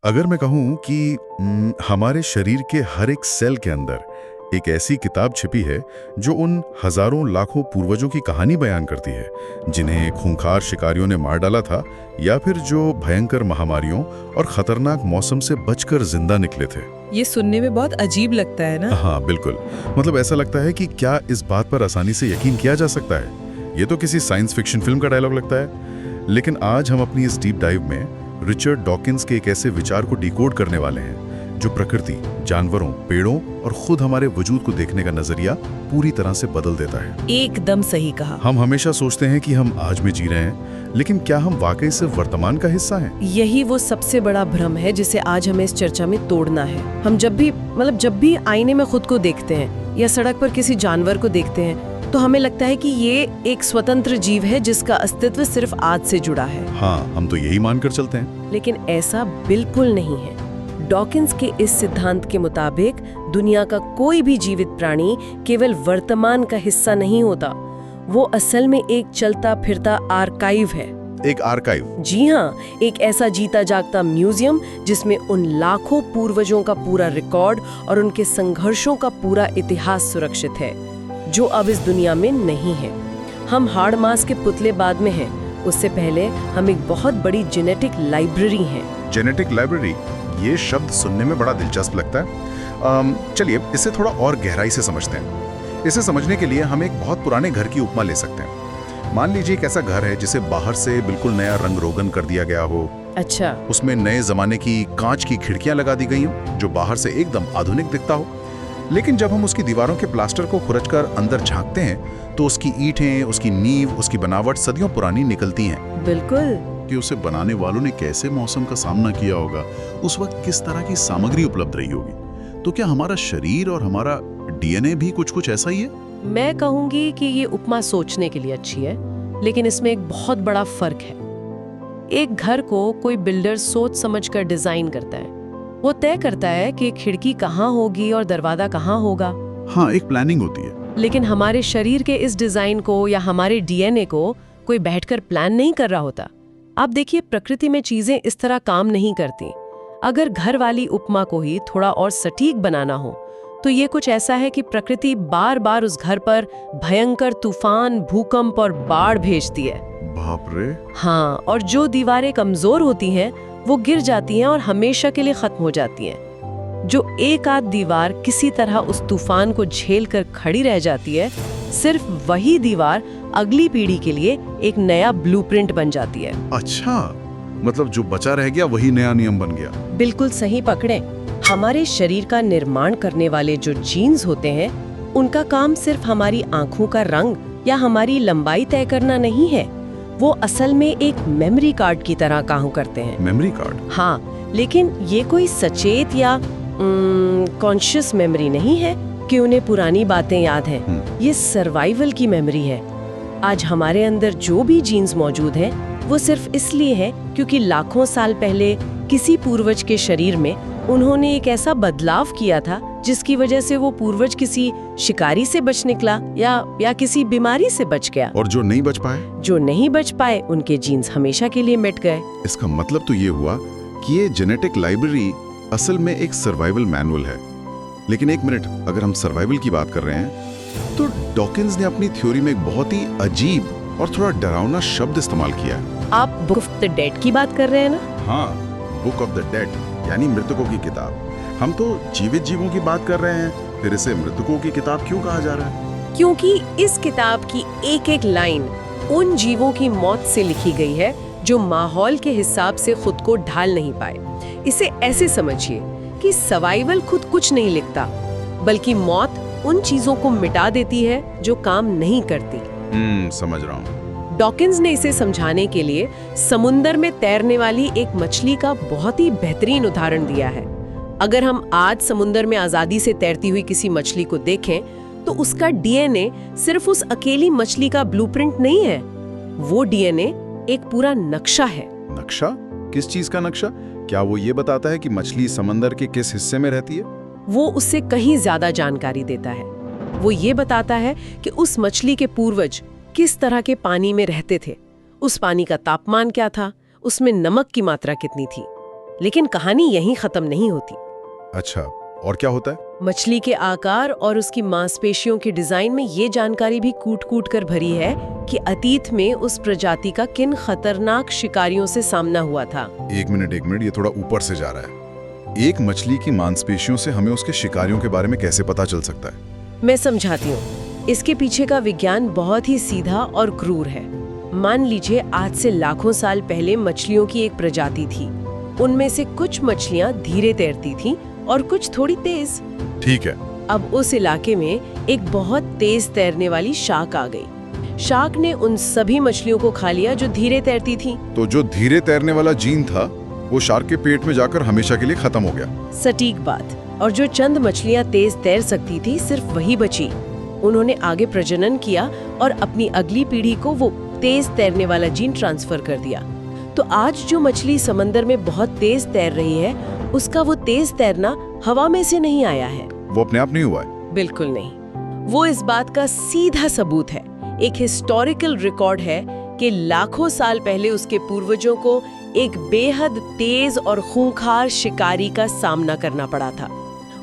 अगर मैं कहूँ कि हमारे शरीर के हर एक सेल के अंदर एक ऐसी किताब छिपी है जो उन हजारों लाखों पूर्वजों की कहानी बयान करती है, जिन्हें खूंखार शिकारियों ने मार डाला था या फिर जो भयंकर महामारियों और खतरनाक मौसम से बचकर जिंदा निकले थे। ये सुनने में बहुत अजीब लगता है ना। हाँ बिल्कुल, मतलब ऐसा लगता है कि क्या इस बात पर आसानी से यकीन किया जा सकता है। ये तो किसी साइंस फिक्शन फिल्म का डायलॉग लगता है। लेकिन आज हम अपनी इस डीप डाइव में रिचर्ड डॉकिंस के एक ऐसे विचार को डिकोड करने वाले हैं जो प्रकृति, जानवरों, पेड़ों और खुद हमारे वजूद को देखने का नजरिया पूरी तरह से बदल देता है। एकदम सही कहा। हम हमेशा सोचते हैं कि हम आज में जी रहे हैं, लेकिन क्या हम वाकई सिर्फ वर्तमान का हिस्सा हैं? यही वो सबसे बड़ा भ्रम है जिसे आज हमें इस चर्चा में तोड़ना है। हम जब भी आईने में खुद को देखते हैं या सड़क पर किसी जानवर को देखते हैं तो हमें लगता है कि ये एक स्वतंत्र जीव है जिसका अस्तित्व सिर्फ आज से जुड़ा है। हाँ, हम तो यही मानकर चलते हैं। लेकिन ऐसा बिल्कुल नहीं है। डॉकिंस के इस सिद्धांत के मुताबिक दुनिया का कोई भी जीवित प्राणी केवल वर्तमान का हिस्सा नहीं होता, वो असल में एक चलता फिरता आर्काइव है। एक आर्काइव? जी हाँ, एक ऐसा जीता जागता म्यूजियम जिसमें उन लाखों पूर्वजों का पूरा रिकॉर्ड और उनके संघर्षों का पूरा इतिहास सुरक्षित है, जो अब इस दुनिया में नहीं है। हम हाड़ मास के पुतले बाद में हैं, उससे पहले हम एक बहुत बड़ी जेनेटिक लाइब्रेरी हैं। जेनेटिक लाइब्रेरी, ये शब्द सुनने में बड़ा दिलचस्प लगता है। चलिए इसे थोड़ा और गहराई से समझते हैं। इसे समझने के लिए हम एक बहुत पुराने घर की उपमा ले सकते हैं। मान लीजिए एक ऐसा घर है जिसे बाहर से बिल्कुल नया रंग रोगन कर दिया गया हो। अच्छा। उसमें नए जमाने की कांच की खिड़कियां लगा दी गई हो जो बाहर से एकदम आधुनिक दिखता हो। लेकिन जब हम उसकी दीवारों के प्लास्टर को खुरचकर अंदर झांकते हैं तो उसकी ईंटें, उसकी नींव, उसकी बनावट सदियों पुरानी निकलती हैं। बिल्कुल। कि उसे बनाने वालों ने कैसे मौसम का सामना किया होगा, उस वक्त किस तरह की सामग्री उपलब्ध रही होगी। तो क्या हमारा शरीर और हमारा डीएनए भी कुछ ऐसा ही है? मैं कहूंगी कि ये उपमा सोचने के लिए अच्छी है, लेकिन इसमें एक बहुत बड़ा फर्क है। एक घर को कोई बिल्डर सोच समझकर डिजाइन करता है। वो तय करता है कि खिड़की कहाँ होगी और दरवाजा कहाँ होगा। हाँ, एक प्लानिंग होती है। लेकिन हमारे शरीर के इस डिजाइन को या हमारे डीएनए को कोई बैठकर प्लान नहीं कर रहा होता। आप देखिए, प्रकृति में चीजें इस तरह काम नहीं करती। अगर घर वाली उपमा को ही थोड़ा और सटीक बनाना हो तो ये कुछ ऐसा है कि प्रकृति बार बार उस घर पर भयंकर तूफान, भूकंप और बाढ़ भेजती है। बाप रे। हाँ, और जो दीवारें कमजोर होती हैं वो गिर जाती हैं और हमेशा के लिए खत्म हो जाती हैं। जो एक आध दीवार किसी तरह उस तूफान को झेल कर खड़ी रह जाती है, सिर्फ वही दीवार अगली पीढ़ी के लिए एक नया ब्लूप्रिंट बन जाती है। अच्छा, मतलब जो बचा रह गया वही नया नियम बन गया। बिल्कुल सही पकड़े। हमारे शरीर का निर्माण करने वाले जो जीन्स होते हैं, उनका काम सिर्फ हमारी आंखों का रंग या हमारी लंबाई तय करना नहीं है। वो असल में एक मेमोरी कार्ड की तरह काम करते हैं। Memory card? हाँ, लेकिन ये कोई सचेत या कॉन्शियस मेमोरी नहीं है कि उन्हें पुरानी बातें याद हैं। ये सर्वाइवल की मेमोरी है। आज हमारे अंदर जो भी जीन्स मौजूद हैं, वो सिर्फ इसलिए है क्योंकि लाखों साल पहले किसी पूर्वज के शरीर में उन्होंने एक ऐसा बदलाव किया था जिसकी वजह से वो पूर्वज किसी शिकारी से बच निकला या किसी बीमारी से बच गया। और जो नहीं बच पाए, उनके जीन्स हमेशा के लिए मिट गए। इसका मतलब तो ये हुआ कि ये जेनेटिक लाइब्रेरी असल में एक सर्वाइवल मैनुअल है। लेकिन एक मिनट, अगर हम सर्वाइवल की बात कर रहे हैं तो डॉकिंस ने अपनी थ्योरी में एक बहुत ही अजीब और थोड़ा डरावना शब्द इस्तेमाल किया है। आप बुक ऑफ द डेड की बात कर रहे हैं ना? हाँ, बुक ऑफ द डेड यानी मृतकों की किताब। हम तो जीवित जीवों की बात कर रहे हैं, फिर इसे मृतकों की किताब क्यों कहा जा रहा है? क्योंकि इस किताब की एक एक लाइन उन जीवों की मौत से लिखी गई है जो माहौल के हिसाब से खुद को ढाल नहीं पाए। इसे ऐसे समझिए कि सर्वाइवल खुद कुछ नहीं लिखता, बल्कि मौत उन चीजों को मिटा देती है जो काम नहीं करती। समझ रहा हूँ। डॉकिंस ने इसे समझाने के लिए समुंदर में तैरने वाली एक मछली का बहुत ही बेहतरीन उदाहरण दिया है। अगर हम आज समुंदर में आजादी से तैरती हुई किसी मछली को देखें तो उसका डीएनए सिर्फ उस अकेली मछली का ब्लूप्रिंट नहीं है, वो डीएनए एक पूरा नक्शा है। नक्शा? किस चीज का नक्शा? क्या वो ये बताता है कि मछली समंदर के किस हिस्से में रहती है? वो उससे कहीं ज्यादा जानकारी देता है। वो ये बताता है कि उस मछली के पूर्वज किस तरह के पानी में रहते थे, उस पानी का तापमान क्या था, उसमें नमक की मात्रा कितनी थी। लेकिन कहानी यहीं खत्म नहीं होती। अच्छा, और क्या होता है? मछली के आकार और उसकी मांसपेशियों के डिजाइन में ये जानकारी भी कूट-कूट कर भरी है कि अतीत में उस प्रजाति का किन खतरनाक शिकारियों से सामना हुआ था। एक मिनट, ये थोड़ा ऊपर से जा रहा है। एक मछली की मांसपेशियों से हमें उसके शिकारियों के बारे में कैसे पता चल सकता है? मैं समझाती हूँ। इसके पीछे का विज्ञान बहुत ही सीधा और क्रूर है। मान लीजिए आज से लाखों साल पहले मछलियों की एक प्रजाति थी। उनमें से कुछ मछलियाँ धीरे तैरती थीं और कुछ थोड़ी तेज। ठीक है। अब उस इलाके में एक बहुत तेज तैरने वाली शार्क आ गई। शार्क ने उन सभी मछलियों को खा लिया जो धीरे तैरती थीं। तो जो धीरे तैरने वाला जीन था वो शार्क के पेट में जाकर हमेशा के लिए खत्म हो गया। सटीक बात। और जो चंद मछलियां तेज तैर सकती थी सिर्फ वही बची। उन्होंने आगे प्रजनन किया और अपनी अगली पीढ़ी को वो तेज तैरने वाला जीन ट्रांसफर कर दिया। तो आज जो मछली समंदर में बहुत तेज तैर रही है, उसका वो तेज तैरना हवा में से नहीं आया है। वो अपने आप नहीं हुआ है? बिल्कुल नहीं। वो इस बात का सीधा सबूत है। एक हिस्टोरिकल रिकॉर्ड है कि लाखों साल पहले उसके पूर्वजों को एक बेहद तेज और खूंखार शिकारी का सामना करना पड़ा था।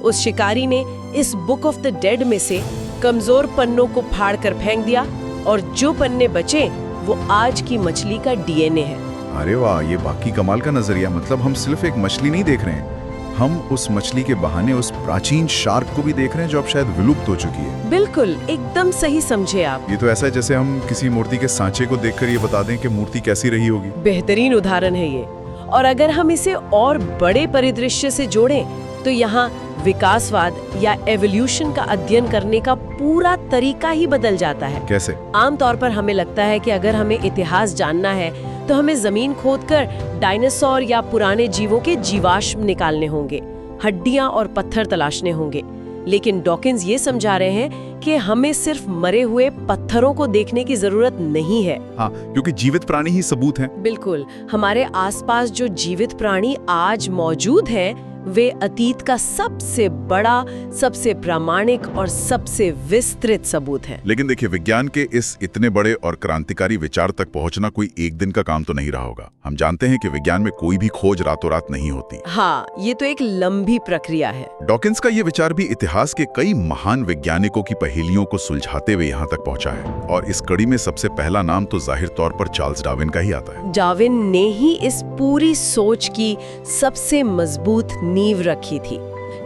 उस शिकारी ने इस बुक ऑफ द डेड में से कमजोर पन्नों को फाड़कर फेंक दिया और जो पन्ने बचे वो आज की मछली का डीएनए है। अरे वाह, ये बाकी कमाल का नजरिया। मतलब हम सिर्फ एक मछली नहीं देख रहे हैं, हम उस मछली के बहाने उस प्राचीन शार्क को भी देख रहे हैं जो अब शायद विलुप्त हो चुकी है। बिल्कुल, एकदम सही समझे आप। ये तो ऐसा है जैसे हम किसी मूर्ति के सांचे को देखकर ये बता दें कि मूर्ति कैसी रही होगी। बेहतरीन उदाहरण है ये। और अगर हम इसे और बड़े परिदृश्य से जोड़ें तो यहाँ विकासवाद या एवोल्यूशन का अध्ययन करने का पूरा तरीका ही बदल जाता है। कैसे? आमतौर पर हमें लगता है कि अगर हमें इतिहास जानना है तो हमें जमीन खोदकर डायनासोर या पुराने जीवों के जीवाश्म निकालने होंगे, हड्डियां और पत्थर तलाशने होंगे। लेकिन डॉकिंस ये समझा रहे हैं कि हमें सिर्फ मरे हुए पत्थरों को देखने की जरूरत नहीं है। हाँ, क्योंकि जीवित प्राणी ही सबूत हैं। बिल्कुल, हमारे आसपास जो जीवित प्राणी आज मौजूद हैं वे अतीत का सबसे बड़ा, सबसे प्रामाणिक और सबसे विस्तृत सबूत है। लेकिन देखिए, विज्ञान के इस इतने बड़े और क्रांतिकारी विचार तक पहुंचना कोई एक दिन का काम तो नहीं रहा होगा। हम जानते हैं कि विज्ञान में कोई भी खोज रातों रात नहीं होती। हाँ, ये तो एक लंबी प्रक्रिया है। डॉकिंस का ये विचार भी इतिहास के कई महान वैज्ञानिकों की पहेलियों को सुलझाते हुए यहाँ तक पहुंचा है। और इस कड़ी में सबसे पहला नाम तो जाहिर तौर पर चार्ल्स डार्विन का ही आता है। डार्विन ने ही इस पूरी सोच की सबसे मजबूत नींव रखी थी।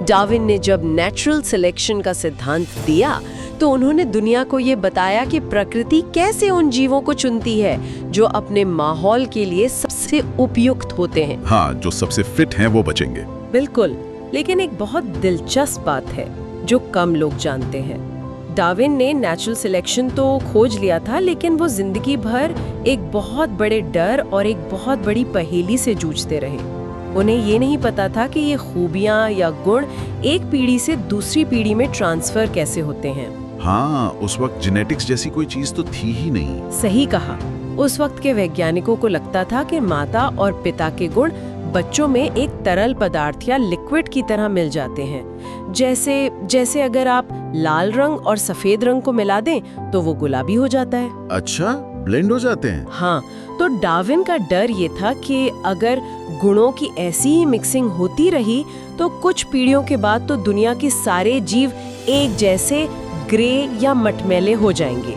डार्विन ने जब नेचुरल सिलेक्शन का सिद्धांत दिया तो उन्होंने दुनिया को ये बताया कि प्रकृति कैसे उन जीवों को चुनती है जो अपने माहौल के लिए सबसे उपयुक्त होते हैं। हाँ, जो सबसे फिट हैं वो बचेंगे। बिल्कुल, लेकिन एक बहुत दिलचस्प बात है जो कम लोग जानते हैं। डार्विन ने नेचुरल सिलेक्शन तो खोज लिया था, लेकिन वो जिंदगी भर एक बहुत बड़े डर और एक बहुत बड़ी पहेली से जूझते रहे। उन्हें ये नहीं पता था कि ये खूबियां या गुण एक पीढ़ी से दूसरी पीढ़ी में ट्रांसफर कैसे होते हैं। हाँ, उस वक्त जेनेटिक्स जैसी कोई चीज तो थी ही नहीं। सही कहा। उस वक्त के वैज्ञानिकों को लगता था कि माता और पिता के गुण बच्चों में एक तरल पदार्थ या लिक्विड की तरह मिल जाते हैं। जैसे अगर आप लाल रंग और सफेद रंग को मिला दें तो वो गुलाबी हो जाता है। अच्छा, ब्लेंड हो जाते हैं। हाँ, तो डार्विन का डर ये था कि अगर गुणों की ऐसी ही मिक्सिंग होती रही तो कुछ पीढ़ियों के बाद तो दुनिया के सारे जीव एक जैसे ग्रे या मटमैले हो जाएंगे।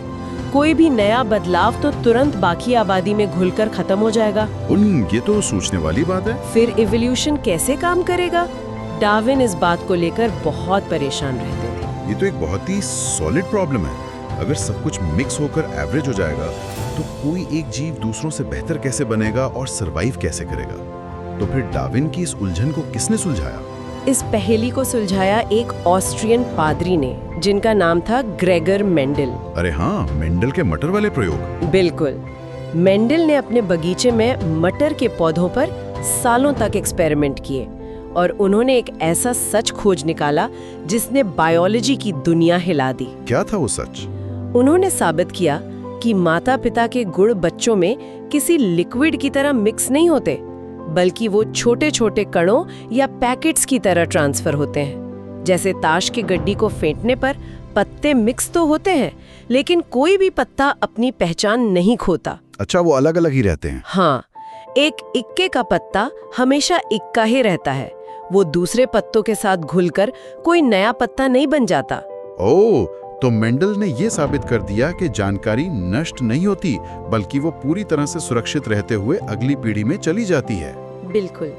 कोई भी नया बदलाव तो तुरंत बाकी आबादी में घुलकर खत्म हो जाएगा। ये तो सोचने वाली बात है। फिर इवोल्यूशन कैसे काम करेगा? डार्विन इस बात को लेकर बहुत परेशान रहते थे। ये तो एक बहुत ही सॉलिड प्रॉब्लम है। अगर सब कुछ मिक्स होकर एवरेज हो जाएगा तो कोई एक जीव दूसरों से बेहतर कैसे बनेगा और सरवाइव कैसे करेगा? तो फिर डार्विन की इस उलझन को किसने सुलझाया? इस पहेली को सुलझाया एक ऑस्ट्रियन पादरी ने, जिनका नाम था ग्रेगर मेंडल। अरे हाँ, मेंडल के मटर वाले प्रयोग। बिल्कुल। मेंडल ने अपने बगीचे में मटर के पौधों पर सालों तक एक्सपेरिमेंट किए और उन्होंने एक ऐसा सच खोज निकाला जिसने बायोलॉजी की दुनिया हिला दी। क्या था वो सच? उन्होंने साबित किया कि माता पिता के गुण बच्चों में किसी लिक्विड की तरह मिक्स नहीं होते, बल्कि वो छोटे छोटे कणों या पैकेट्स की तरह ट्रांसफर होते हैं। जैसे ताश की गड्डी को फेंटने पर पत्ते मिक्स तो होते हैं, लेकिन कोई भी पत्ता अपनी पहचान नहीं खोता। अच्छा, वो अलग अलग ही रहते हैं। हाँ, एक इक्के का पत्ता हमेशा इक्का ही रहता है, वो दूसरे पत्तों के साथ घुलकर कोई नया पत्ता नहीं बन जाता। ओह, तो मेंडल ने ये साबित कर दिया कि जानकारी नष्ट नहीं होती, बल्कि वो पूरी तरह से सुरक्षित रहते हुए अगली पीढ़ी में चली जाती है। बिल्कुल।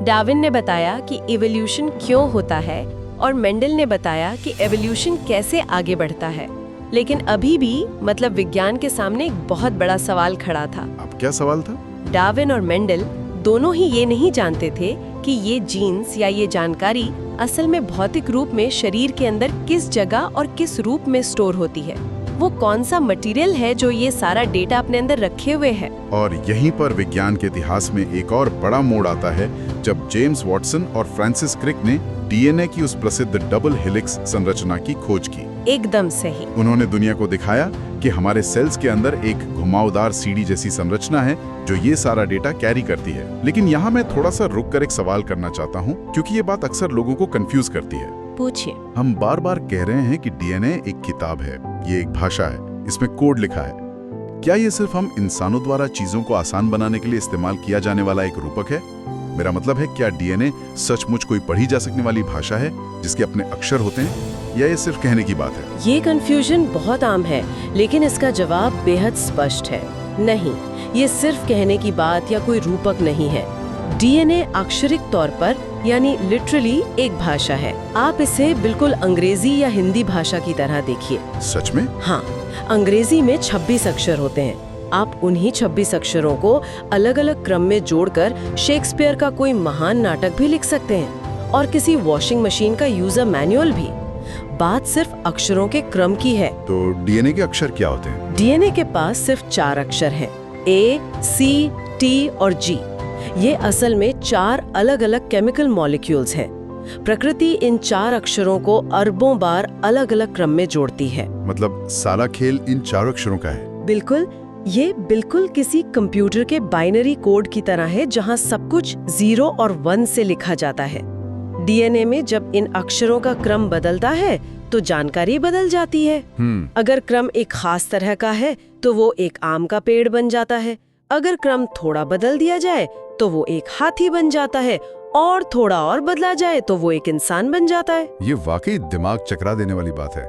डार्विन ने बताया कि इवोल्यूशन क्यों होता है और मेंडल ने बताया कि एवोल्यूशन कैसे आगे बढ़ता है। लेकिन अभी भी मतलब विज्ञान के सामने एक बहुत बड़ा सवाल खड़ा था। अब क्या सवाल था? डार्विन और मेंडल दोनों ही ये नहीं जानते थे कि ये जीन्स या ये जानकारी असल में भौतिक रूप में शरीर के अंदर किस जगह और किस रूप में स्टोर होती है। वो कौन सा मटेरियल है जो ये सारा डेटा अपने अंदर रखे हुए है। और यहीं पर विज्ञान के इतिहास में एक और बड़ा मोड़ आता है, जब जेम्स वॉटसन और फ्रांसिस क्रिक ने डीएनए की उस प्रसिद्ध डबल हेलिक्स संरचना की खोज की। एकदम सही। उन्होंने दुनिया को दिखाया कि हमारे सेल्स के अंदर एक घुमावदार सीढ़ी जैसी संरचना है जो ये सारा डेटा कैरी करती है। लेकिन यहाँ मैं थोड़ा सा रुक कर एक सवाल करना चाहता हूँ, क्योंकि ये बात अक्सर लोगों को कंफ्यूज करती है। पूछिए। हम बार बार कह रहे हैं कि डीएनए एक किताब है, ये एक भाषा है, इसमें कोड लिखा है। क्या ये सिर्फ हम इंसानों द्वारा चीजों को आसान बनाने के लिए इस्तेमाल किया जाने वाला एक रूपक है? मेरा मतलब है, क्या डीएनए सचमुच कोई पढ़ी जा सकने वाली भाषा है जिसके अपने अक्षर होते हैं, या ये सिर्फ कहने की बात है? ये कंफ्यूजन बहुत आम है, लेकिन इसका जवाब बेहद स्पष्ट है। नहीं, ये सिर्फ कहने की बात या कोई रूपक नहीं है। डीएनए अक्षरिक तौर पर यानी लिटरली एक भाषा है। आप इसे बिल्कुल अंग्रेजी या हिंदी भाषा की तरह देखिए। सच में? हाँ, अंग्रेजी में 26 अक्षर होते हैं। आप उन्हीं 26 अक्षरों को अलग अलग क्रम में जोड़कर शेक्सपियर का कोई महान नाटक भी लिख सकते हैं, और किसी वॉशिंग मशीन का यूजर मैनुअल भी। बात सिर्फ अक्षरों के क्रम की है। तो डीएनए के अक्षर क्या होते हैं? डीएनए के पास सिर्फ 4 अक्षर हैं, ए, सी, टी और जी। ये असल में 4 अलग अलग केमिकल मॉलिक्यूल्स हैं। प्रकृति इन 4 अक्षरों को अरबों बार अलग अलग क्रम में जोड़ती है। मतलब सारा खेल इन 4 अक्षरों का है? बिल्कुल। ये बिल्कुल किसी कंप्यूटर के बाइनरी कोड की तरह है, जहां सब कुछ 0 और 1 से लिखा जाता है। डीएनए में जब इन अक्षरों का क्रम बदलता है तो जानकारी बदल जाती है। अगर क्रम एक खास तरह का है तो वो एक आम का पेड़ बन जाता है। अगर क्रम थोड़ा बदल दिया जाए तो वो एक हाथी बन जाता है, और थोड़ा और बदला जाए तो वो एक इंसान बन जाता है। ये वाकई दिमाग चकरा देने वाली बात है।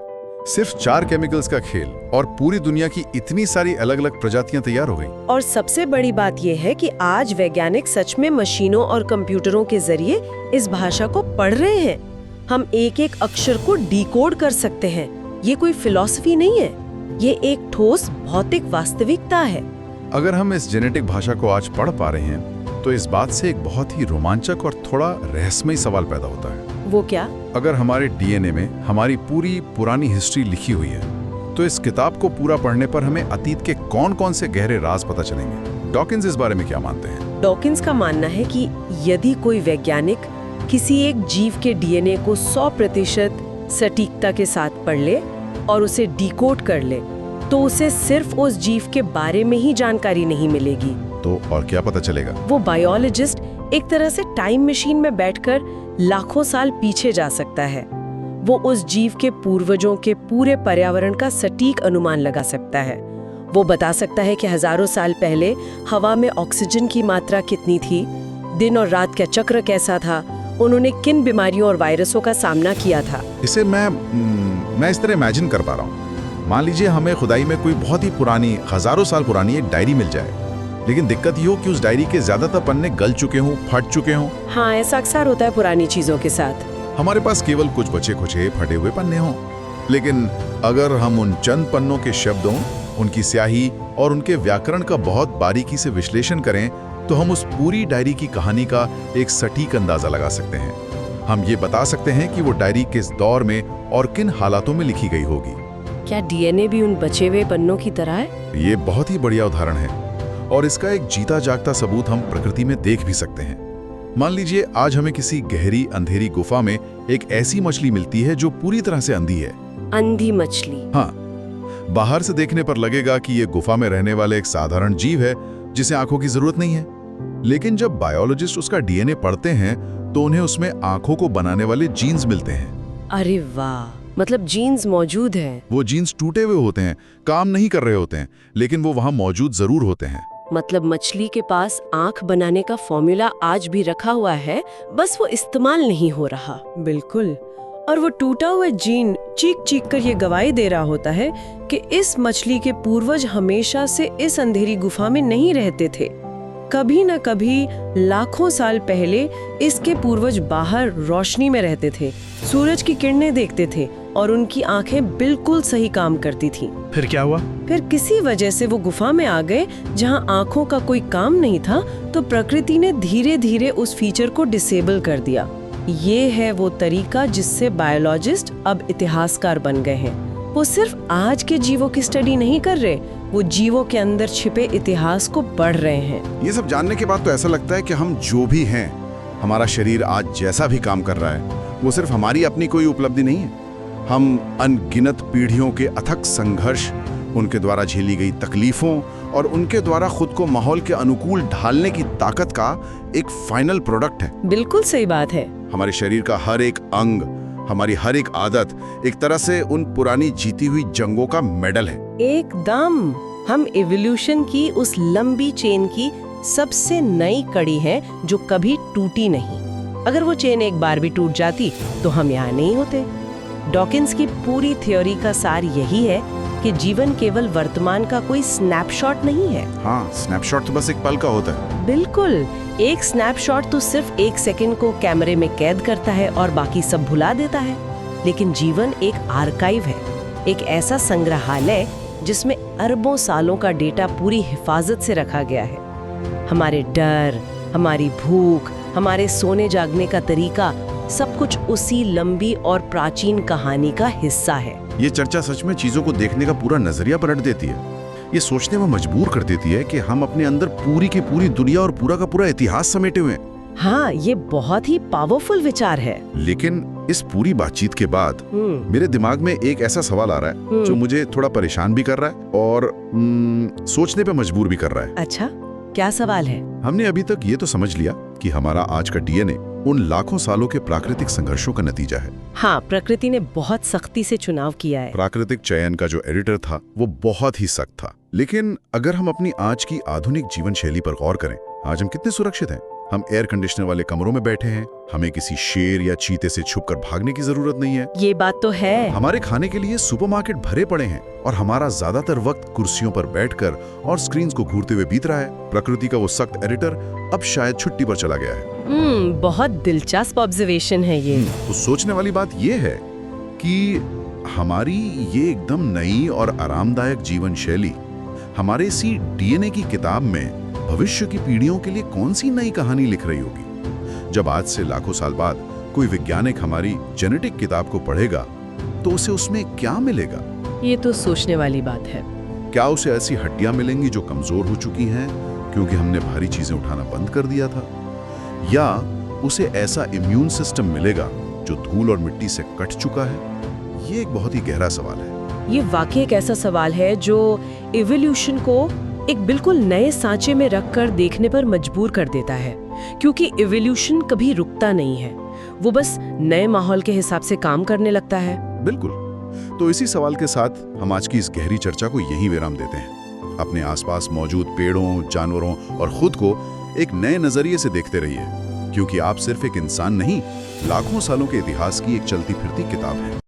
सिर्फ 4 केमिकल्स का खेल, और पूरी दुनिया की इतनी सारी अलग अलग प्रजातियां तैयार हो गई। और सबसे बड़ी बात यह है कि आज वैज्ञानिक सच में मशीनों और कंप्यूटरों के जरिए इस भाषा को पढ़ रहे हैं। हम एक एक अक्षर को डिकोड कर सकते हैं। ये कोई फिलॉसफी नहीं है, ये एक ठोस भौतिक वास्तविकता है। अगर हम इस जेनेटिक भाषा को आज पढ़ पा रहे हैं, तो इस बात से एक बहुत ही रोमांचक और थोड़ा रहस्यमयी सवाल पैदा होता है। वो क्या? अगर हमारे डीएनए में हमारी पूरी पुरानी हिस्ट्री लिखी हुई है, तो इस किताब को पूरा पढ़ने पर हमें अतीत के कौन-कौन से गहरे राज पता चलेंगे। डॉकिंस इस बारे में क्या मानते हैं? डॉकिंस का मानना है कि यदि कोई वैज्ञानिक किसी एक जीव के डीएनए को 100% सटीकता के साथ पढ़ ले और उसे डिकोड कर ले, तो उसे सिर्फ उस जीव के बारे में ही जानकारी नहीं मिलेगी। तो और क्या पता चलेगा? वो बायोलॉजिस्ट एक तरह से टाइम मशीन में बैठकर लाखों साल पीछे जा सकता है। वो उस जीव के पूर्वजों के पूरे पर्यावरण का सटीक अनुमान लगा सकता है। वो बता सकता है कि हजारों साल पहले हवा में ऑक्सीजन की मात्रा कितनी थी, दिन और रात का चक्र कैसा था, उन्होंने किन बीमारियों और वायरसों का सामना किया था। इसे मैं इस तरह इमेजिन कर पा रहा हूँ। मान लीजिए हमें खुदाई में कोई बहुत ही पुरानी, हजारों साल पुरानी एक डायरी मिल जाए, लेकिन दिक्कत ये हो कि उस डायरी के ज्यादातर पन्ने गल चुके हों, फट चुके हों। हाँ, ऐसा अक्सर होता है पुरानी चीजों के साथ। हमारे पास केवल कुछ बचे खुचे फटे हुए पन्ने हों। लेकिन अगर हम उन चंद पन्नों के शब्दों, उनकी स्याही और उनके व्याकरण का बहुत बारीकी से विश्लेषण करें, तो हम उस पूरी डायरी की कहानी का एक सटीक अंदाजा लगा सकते हैं। हम ये बता सकते हैं कि वो डायरी किस दौर में और किन हालातों में लिखी गई होगी। क्या डीएनए भी उन बचे हुए पन्नों की तरह है? ये बहुत ही बढ़िया उदाहरण है, और इसका एक जीता जागता सबूत हम प्रकृति में देख भी सकते हैं। मान लीजिए आज हमें किसी गहरी अंधेरी गुफा में एक ऐसी मछली मिलती है जो पूरी तरह से अंधी है। अंधी मछली? हाँ, बाहर से देखने पर लगेगा कि ये गुफा में रहने वाले एक साधारण जीव है जिसे आंखों की जरूरत नहीं है। लेकिन जब बायोलॉजिस्ट उसका डीएनए पढ़ते हैं तो उन्हें उसमें आंखों को बनाने वाले जीन्स मिलते हैं। अरे वाह, मतलब जीन्स मौजूद हैं। वो जीन्स टूटे हुए होते हैं, काम नहीं कर रहे होते हैं, लेकिन वो वहां मौजूद जरूर होते हैं। मतलब मछली के पास आंख बनाने का फॉर्मूला आज भी रखा हुआ है, बस वो इस्तेमाल नहीं हो रहा। बिल्कुल। और वो टूटा हुआ जीन चीख चीख कर ये गवाही दे रहा होता है कि इस मछली के पूर्वज हमेशा से इस अंधेरी गुफा में नहीं रहते थे। कभी न कभी लाखों साल पहले इसके पूर्वज बाहर रोशनी में रहते थे, सूरज की किरणें देखते थे और उनकी आंखें बिल्कुल सही काम करती थीं। फिर क्या हुआ? फिर किसी वजह से वो गुफा में आ गए जहां आंखों का कोई काम नहीं था, तो प्रकृति ने धीरे धीरे उस फीचर को डिसेबल कर दिया। ये है वो तरीका जिससे बायोलॉजिस्ट अब इतिहासकार बन गए हैं। वो सिर्फ आज के जीवों की स्टडी नहीं कर रहे, वो जीवों के अंदर छिपे इतिहास को पढ़ रहे हैं। ये सब जानने के बाद तो ऐसा लगता है कि हम जो भी हैं, हमारा शरीर आज जैसा भी काम कर रहा है, वो सिर्फ हमारी अपनी कोई उपलब्धि नहीं है। हम अनगिनत पीढ़ियों के अथक संघर्ष, उनके द्वारा झेली गई तकलीफों और उनके द्वारा खुद को माहौल के अनुकूल ढालने की ताकत का एक फाइनल प्रोडक्ट है। बिल्कुल सही बात है। हमारे शरीर का हर एक अंग, हमारी हर एक आदत एक तरह से उन पुरानी जीती हुई जंगों का मेडल है। एकदम। हम इवोल्यूशन की उस लंबी चेन की सबसे नई कड़ी है जो कभी टूटी नहीं। अगर वो चेन एक बार भी टूट जाती तो हम यहाँ नहीं होते। डॉकिंस की पूरी थ्योरी का सार यही है कि जीवन केवल वर्तमान का कोई स्नैपशॉट नहीं है। हाँ, स्नैपशॉट तो बस एक पल का होता है। बिल्कुल। एक स्नैपशॉट तो सिर्फ एक सेकंड को कैमरे में कैद करता है और बाकी सब भुला देता है। लेकिन जीवन एक आर्काइव है, एक ऐसा संग्रहालय जिसमें अरबों सालों का डेटा पूरी हिफाजत से रखा गया है। हमारे डर, हमारी भूख, हमारे सोने जागने का तरीका, सब कुछ उसी लंबी और प्राचीन कहानी का हिस्सा है। ये चर्चा सच में चीजों को देखने का पूरा नजरिया पलट देती है। ये सोचने में मजबूर कर देती है कि हम अपने अंदर पूरी की पूरी दुनिया और पूरा का पूरा इतिहास समेटे हुए हैं। हाँ, ये बहुत ही पावरफुल विचार है। लेकिन इस पूरी बातचीत के बाद मेरे दिमाग में एक ऐसा सवाल आ रहा है जो मुझे थोड़ा परेशान भी कर रहा है और सोचने पे मजबूर भी कर रहा है। अच्छा, क्या सवाल है? हमने अभी तक ये तो समझ लिया कि हमारा आज का डीएनए उन लाखों सालों के प्राकृतिक संघर्षों का नतीजा है। हाँ, प्रकृति ने बहुत सख्ती से चुनाव किया है। प्राकृतिक चयन का जो एडिटर था वो बहुत ही सख्त था। लेकिन अगर हम अपनी आज की आधुनिक जीवन शैली पर गौर करें, आज हम कितने सुरक्षित हैं। हम एयर कंडीशनर वाले कमरों में बैठे हैं, हमें किसी शेर या चीते से छुपकर भागने की जरूरत नहीं है। ये बात तो है। हमारे खाने के लिए सुपरमार्केट भरे पड़े हैं और हमारा ज्यादातर वक्त कुर्सियों पर बैठकर और स्क्रीन्स को घूरते हुए बीत रहा है। प्रकृति का वो सख्त एडिटर अब शायद छुट्टी पर चला गया है। बहुत दिलचस्प ऑब्जर्वेशन है ये। तो सोचने वाली बात ये है कि हमारी ये एकदम नई और आरामदायक जीवन शैली हमारे इसी डीएनए की किताब में भविष्य की पीढ़ियों के लिए कौन सी नई कहानी लिख रही होगी। जब आज से लाखों साल बाद कोई वैज्ञानिक हमारी जेनेटिक किताब को पढ़ेगा तो उसे उसमें क्या मिलेगा? ये तो सोचने वाली बात है। क्या उसे ऐसी हड्डियां मिलेंगी जो कमजोर हो चुकी हैं क्योंकि हमने भारी चीजें उठाना बंद कर दिया था, या उसे ऐसा इम्यून सिस्टम मिलेगा जो धूल और मिट्टी से कट चुका है? ये एक बहुत ही गहरा सवाल है। ये वाकई एक ऐसा सवाल है जो इवोल्यूशन को एक बिल्कुल नए सांचे में रखकर देखने पर मजबूर कर देता है, क्योंकि इवोल्यूशन कभी रुकता नहीं है, वो बस नए माहौल के हिसाब से काम करने लगता है। बिल्कुल। तो इसी सवाल के साथ हम आज की इस गहरी चर्चा को यहीं विराम देते हैं। अपने आसपास मौजूद पेड़ों, जानवरों और खुद को एक नए नजरिए से देखते रहिए, क्योंकि आप सिर्फ एक इंसान नहीं, लाखों सालों के इतिहास की एक चलती फिरती किताब है।